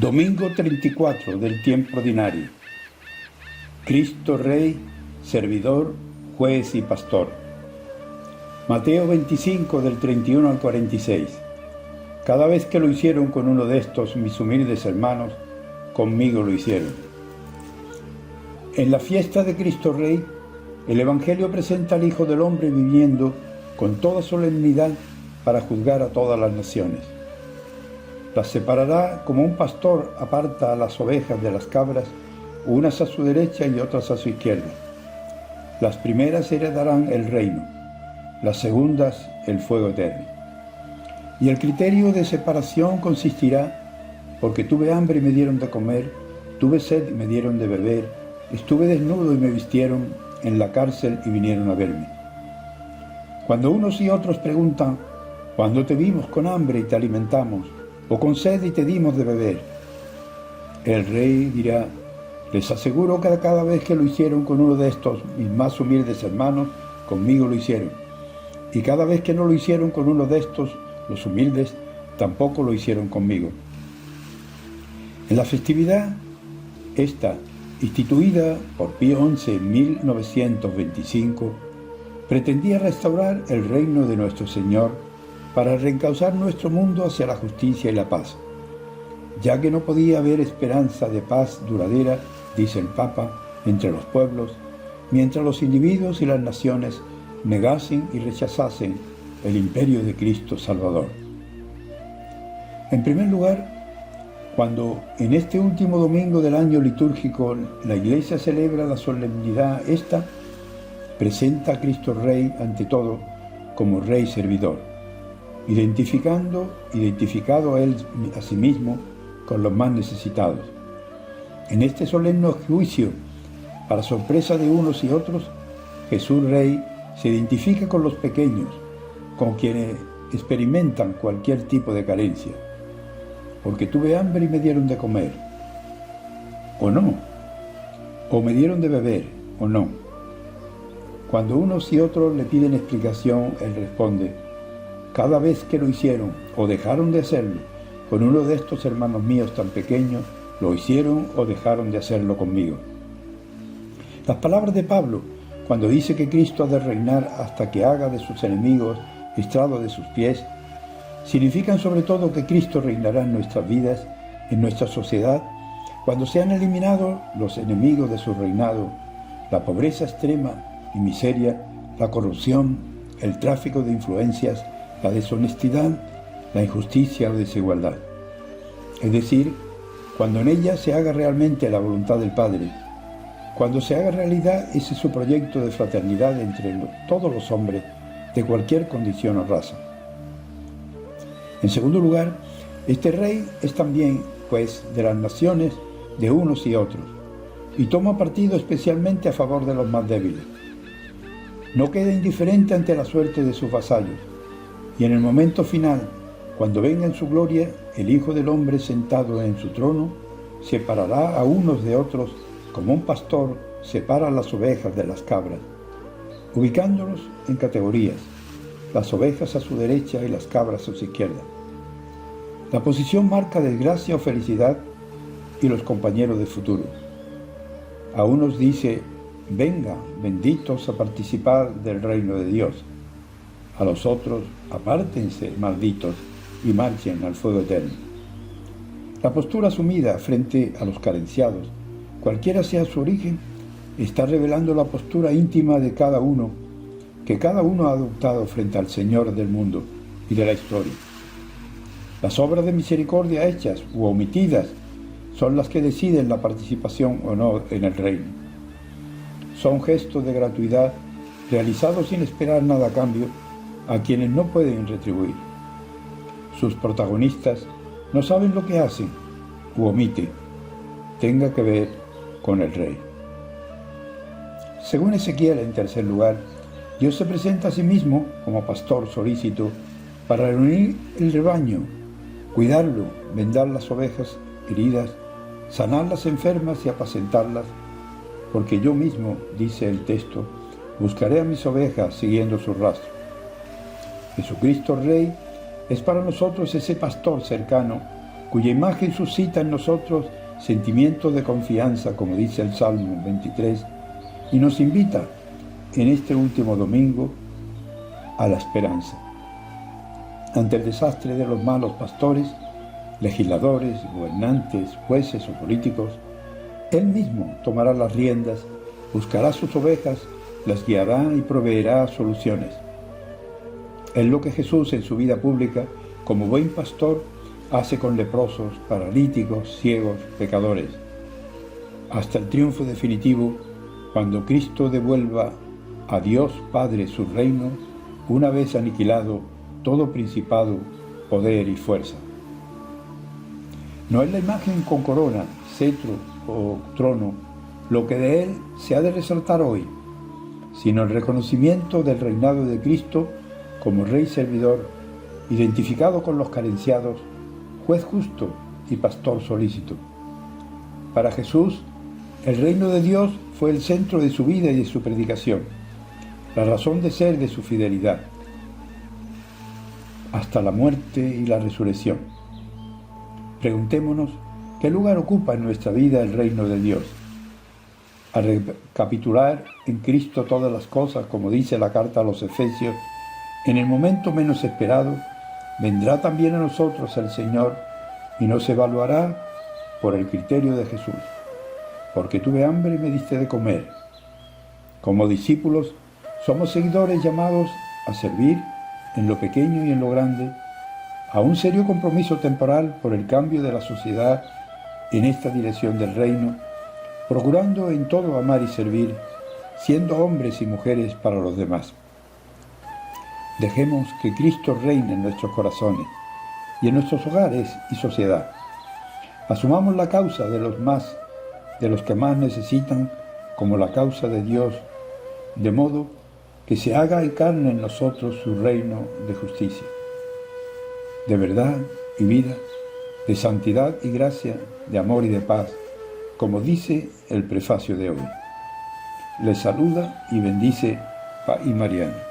Domingo 34 del tiempo ordinario. Cristo Rey, servidor, juez y pastor. Mateo 25 del 31 al 46. Cada vez que lo hicieron con uno de estos mis humildes hermanos, conmigo lo hicieron. En la fiesta de Cristo Rey, el Evangelio presenta al Hijo del Hombre viniendo con toda solemnidad para juzgar a todas las naciones. Las separará como un pastor aparta a las ovejas de las cabras, unas a su derecha y otras a su izquierda. Las primeras heredarán el reino, las segundas el fuego eterno. Y el criterio de separación consistirá: porque tuve hambre y me dieron de comer, tuve sed y me dieron de beber, estuve desnudo y me vistieron, en la cárcel y vinieron a verme. Cuando unos y otros preguntan: ¿cuándo te vimos con hambre y te alimentamos, o con sed y te dimos de beber? El rey dirá: les aseguro que cada vez que lo hicieron con uno de estos mis más humildes hermanos, conmigo lo hicieron. Y cada vez que no lo hicieron con uno de estos, los humildes, tampoco lo hicieron conmigo. En la festividad esta, instituida por Pío XI en 1925, pretendía restaurar el reino de nuestro Señor para reencauzar nuestro mundo hacia la justicia y la paz, ya que no podía haber esperanza de paz duradera, dice el Papa, entre los pueblos, mientras los individuos y las naciones negasen y rechazasen el imperio de Cristo Salvador. En primer lugar, cuando en este último domingo del año litúrgico la Iglesia celebra la solemnidad esta, presenta a Cristo Rey ante todo como Rey servidor, identificado a Él a sí mismo con los más necesitados. En este solemne juicio, para sorpresa de unos y otros, Jesús Rey se identifica con los pequeños, con quienes experimentan cualquier tipo de carencia. Porque tuve hambre y me dieron de comer, o no, o me dieron de beber, o no. Cuando unos y otros le piden explicación, Él responde: cada vez que lo hicieron o dejaron de hacerlo con uno de estos hermanos míos tan pequeños, lo hicieron o dejaron de hacerlo conmigo. Las palabras de Pablo, cuando dice que Cristo ha de reinar hasta que haga de sus enemigos estrado de sus pies, significan sobre todo que Cristo reinará en nuestras vidas, en nuestra sociedad, cuando sean eliminados los enemigos de su reinado, la pobreza extrema y miseria, la corrupción, el tráfico de influencias, la deshonestidad, la injusticia o desigualdad. Es decir, cuando en ella se haga realmente la voluntad del Padre, cuando se haga realidad ese su proyecto de fraternidad entre todos los hombres de cualquier condición o raza. En segundo lugar, este Rey es también juez de las naciones, de unos y otros, y toma partido especialmente a favor de los más débiles. No queda indiferente ante la suerte de sus vasallos, y en el momento final, cuando venga en su gloria el Hijo del Hombre sentado en su trono, separará a unos de otros como un pastor separa las ovejas de las cabras, ubicándolos en categorías, las ovejas a su derecha y las cabras a su izquierda. La posición marca desgracia o felicidad y los compañeros de futuro. A unos dice: venga, benditos a participar del reino de Dios. A los otros: apártense, malditos, y marchen al fuego eterno. La postura asumida frente a los carenciados, cualquiera sea su origen, está revelando la postura íntima de cada uno, que cada uno ha adoptado frente al Señor del mundo y de la historia. Las obras de misericordia hechas u omitidas son las que deciden la participación o no en el reino. Son gestos de gratuidad realizados sin esperar nada a cambio a quienes no pueden retribuir. Sus protagonistas no saben lo que hacen u omiten, tenga que ver con el Rey. Según Ezequiel, en tercer lugar, Dios se presenta a sí mismo como pastor solícito para reunir el rebaño, cuidarlo, vendar las ovejas heridas, sanar las enfermas y apacentarlas, porque yo mismo, dice el texto, buscaré a mis ovejas siguiendo su rastro. Jesucristo Rey es para nosotros ese pastor cercano cuya imagen suscita en nosotros sentimientos de confianza, como dice el Salmo 23, y nos invita en este último domingo a la esperanza. Ante el desastre de los malos pastores, legisladores, gobernantes, jueces o políticos, Él mismo tomará las riendas, buscará sus ovejas, las guiará y proveerá soluciones. Es lo que Jesús en su vida pública, como buen pastor, hace con leprosos, paralíticos, ciegos, pecadores, hasta el triunfo definitivo, cuando Cristo devuelva a Dios Padre su reino, una vez aniquilado todo principado, poder y fuerza. No es la imagen con corona, cetro o trono lo que de Él se ha de resaltar hoy, sino el reconocimiento del reinado de Cristo como Rey servidor, identificado con los carenciados, juez justo y pastor solícito. Para Jesús, el reino de Dios fue el centro de su vida y de su predicación, la razón de ser de su fidelidad, hasta la muerte y la resurrección. Preguntémonos, ¿qué lugar ocupa en nuestra vida el reino de Dios? Al recapitular en Cristo todas las cosas, como dice la carta a los Efesios, en el momento menos esperado, vendrá también a nosotros el Señor y nos evaluará por el criterio de Jesús. Porque tuve hambre y me diste de comer. Como discípulos, somos seguidores llamados a servir en lo pequeño y en lo grande, a un serio compromiso temporal por el cambio de la sociedad en esta dirección del reino, procurando en todo amar y servir, siendo hombres y mujeres para los demás. Dejemos que Cristo reine en nuestros corazones y en nuestros hogares y sociedad. Asumamos la causa de los que más necesitan, como la causa de Dios, de modo que se haga carne en nosotros su reino de justicia, de verdad y vida, de santidad y gracia, de amor y de paz, como dice el prefacio de hoy. Les saluda y bendice Pai Mariano.